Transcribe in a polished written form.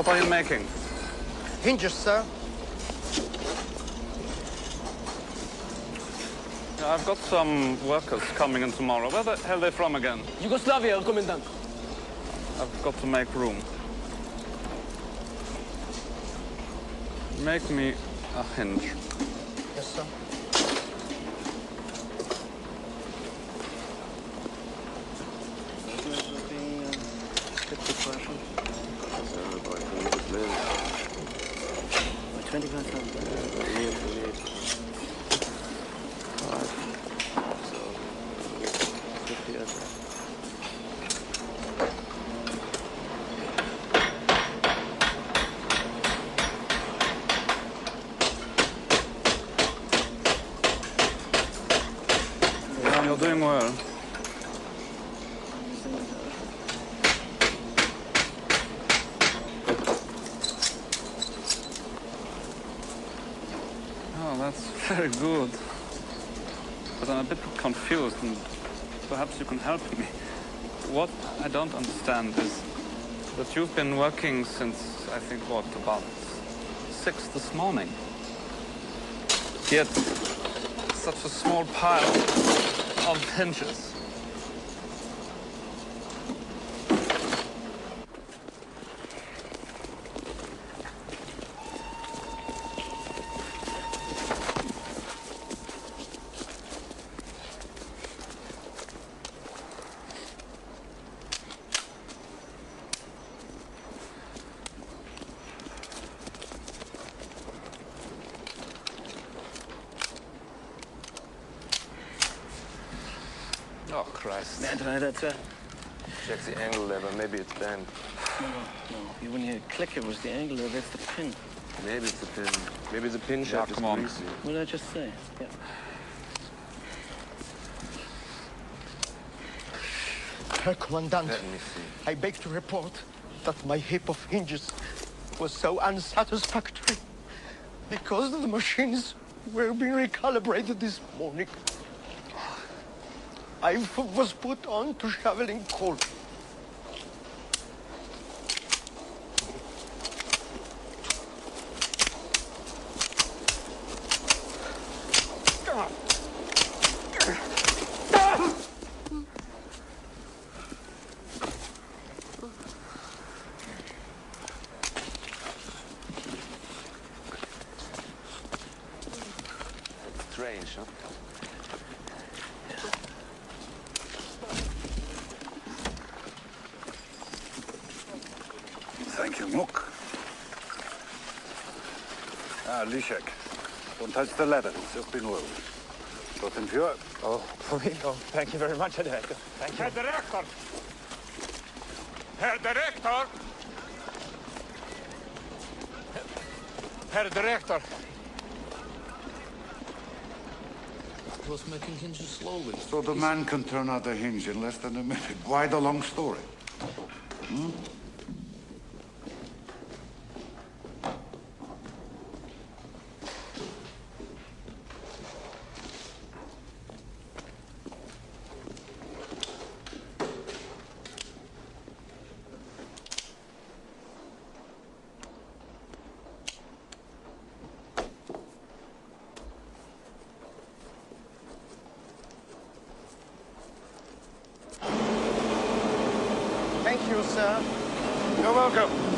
What are you making? Hinges, sir. Yeah, I've got some workers coming in tomorrow. Where the hell are they from again? Yugoslavia, Commandant. I've got to make room. Make me a hinge. Yes, sir. You're doing well. Oh, that's very good. But I'm a bit confused, and perhaps you can help me. What I don't understand is that you've been working since, I think, what, about 6 this morning. Yet, such a small pile of hinges. Oh, Christ. Man, try that, sir. Check the angle lever. Maybe it's bent. No. You when you click it was the angle, that's the pin. Maybe it's the pin. Maybe the pin shaft is come on. greasy. What did I just say? Yeah. Herr Commandant, Let me see. I beg to report that my heap of hinges was so unsatisfactory because the machines were being recalibrated this morning. I was put on to shoveling coal. Strange, huh? Thank you, Mook. Leszek, don't touch the leather. It's just been oiled. Nothing pure. Oh, for me? Oh, thank you very much, Director. Thank you. Herr Direktor! Herr Direktor! Herr Director! It was making hinges slowly. So the man can turn out a hinge in less than a minute. Why the long story? Hmm? Thank you, sir. You're welcome.